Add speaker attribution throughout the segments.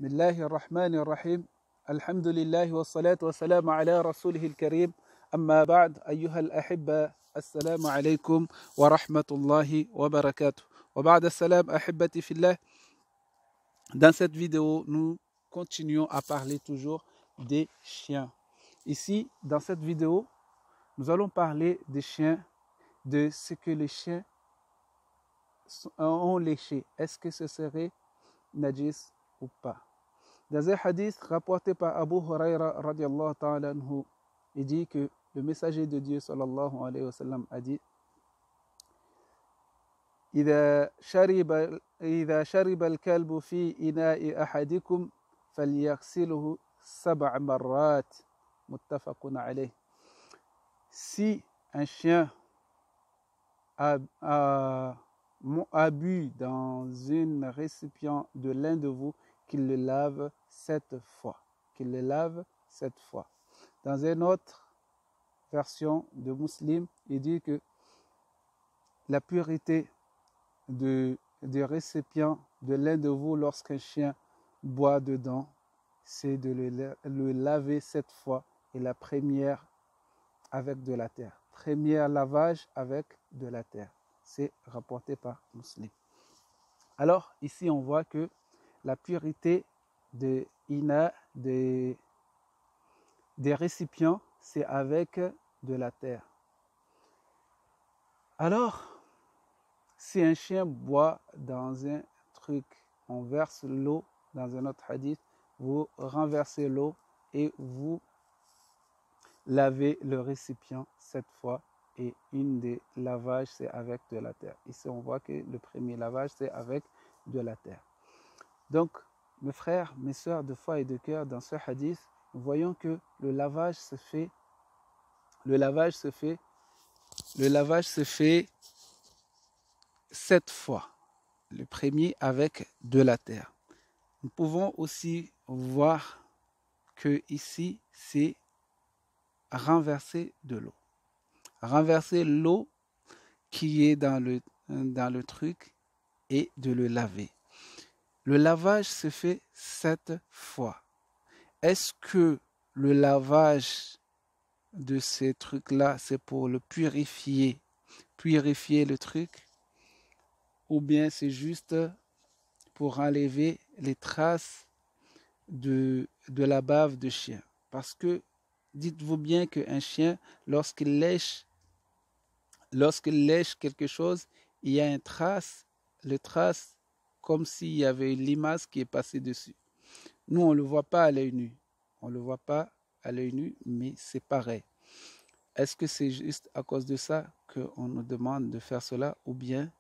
Speaker 1: بسم الله الرحمن الرحيم الحمد لله والصلاة والسلام على رسوله الكريم أما بعد أيها الأحبة السلام عليكم ورحمة الله وبركاته وبعد السلام أحبتي في الله. Dans cette vidéo, nous continuons à parler toujours des chiens. Ici, dans cette vidéo, nous allons parler des chiens, de ce que les chiens ont léché. Est-ce que ce serait najis ou pas? Dans un hadith rapporté par Abu Huraira radiallahu ta'ala anhu, il dit que le messager de Dieu sallallahu alayhi wa sallam a dit إذا شرب الكلب في إناء أحدكم فليغسله 7 مرات متفق عليه. Si un chien a bu dans un récipient de l'un de vous, qu'il le lave 7 fois. Qu'il le lave 7 fois. Dans une autre version de Muslim, il dit que la pureté du récipient de l'un de vous lorsqu'un chien boit dedans, c'est de le laver 7 fois, et la première avec de la terre. Premier lavage avec de la terre. C'est rapporté par Muslim. Alors, ici, on voit que la pureté des récipients, c'est avec de la terre. Alors, si un chien boit dans un truc, on verse l'eau dans un autre hadith, vous renversez l'eau et vous lavez le récipient 7 fois, et une des lavages, c'est avec de la terre. Ici, on voit que le premier lavage, c'est avec de la terre. Donc, mes frères, mes sœurs de foi et de cœur, dans ce hadith, nous voyons que le lavage se fait 7 fois. Le premier avec de la terre. Nous pouvons aussi voir que ici, c'est renverser de l'eau. Renverser l'eau qui est dans le truc et de le laver. Le lavage se fait 7 fois. Est-ce que le lavage de ces trucs-là, c'est pour le purifier le truc, ou bien c'est juste pour enlever les traces de la bave de chien? Parce que dites-vous bien qu'un chien, lorsqu'il lèche quelque chose, il y a une trace, comme s'il y avait une limace qui est passée dessus. Nous, on ne le voit pas à l'œil nu. Mais c'est pareil. Est-ce que c'est juste à cause de ça qu'on nous demande de faire cela, ou bien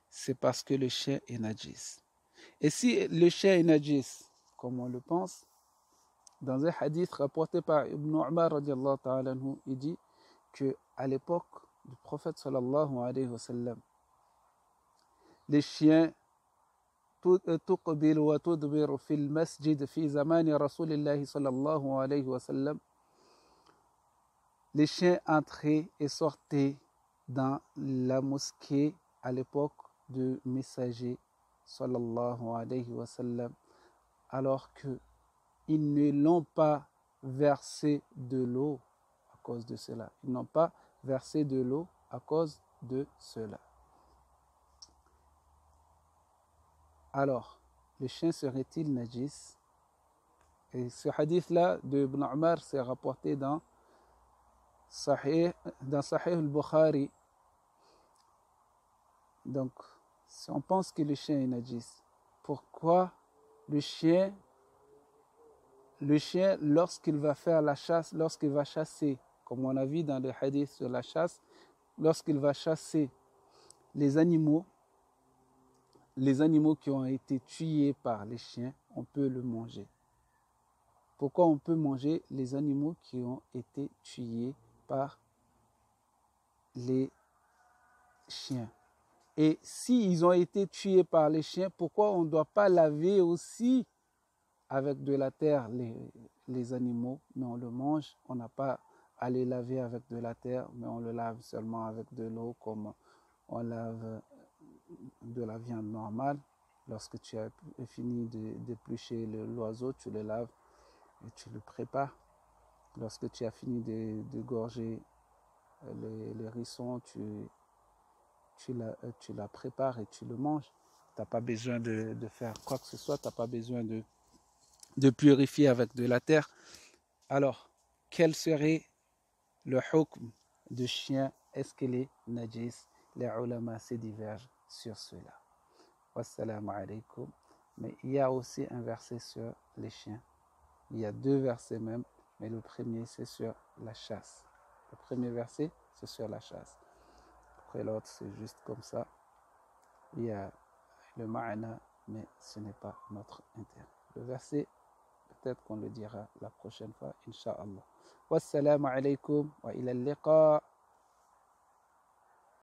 Speaker 1: c'est parce que le chien est najis? Et si le chien est najis, comme on le pense, dans un hadith rapporté par Ibn Umar radiallahu ta'ala anhu, il dit qu'à l'époque du prophète sallallahu alayhi wa sallam, les chiens تقبل وتدبر في المسجد في زمان رسول الله صلى الله عليه وسلم. Les chiens entraient et sortaient dans la mosquée à l'époque du messager sallallahu alayhi wa sallam, alors qu'ils ne l'ont pas versé de l'eau à cause de cela. Ils n'ont pas versé de l'eau à cause de cela. Alors, le chien serait-il najis? Et ce hadith-là de Ibn Umar, c'est rapporté dans Sahih al-Bukhari. Donc, si on pense que le chien est najis, pourquoi le chien, lorsqu'il va faire la chasse, lorsqu'il va chasser, comme on a vu dans le hadith sur la chasse, lorsqu'il va chasser les animaux qui ont été tués par les chiens, on peut le manger. Pourquoi on peut manger les animaux qui ont été tués par les chiens? Et s'ils ont été tués par les chiens, pourquoi on ne doit pas laver aussi avec de la terre les animaux, mais on le mange? On n'a pas à les laver avec de la terre, mais on le lave seulement avec de l'eau, comme on lave de la viande normale. Lorsque tu as fini d'éplucher l'oiseau, tu le laves et tu le prépares. Lorsque tu as fini de gorger les hérissons, tu la prépares et tu le manges. Tu n'as pas besoin de faire quoi que ce soit, tu n'as pas besoin de purifier avec de la terre. Alors, quel serait le hukm de chien? Est-ce qu'il est najis? Les ulama se divergent sur cela. Wassalamu alaikum. Mais il y a aussi un verset sur les chiens. Il y a deux versets même, mais le premier c'est sur la chasse. Le premier verset c'est sur la chasse. Après l'autre c'est juste comme ça. Il y a le ma'ana, mais ce n'est pas notre intérêt. Le verset, peut-être qu'on le dira la prochaine fois, Inch'Allah. Wassalamu alaikum wa ila al-liqa.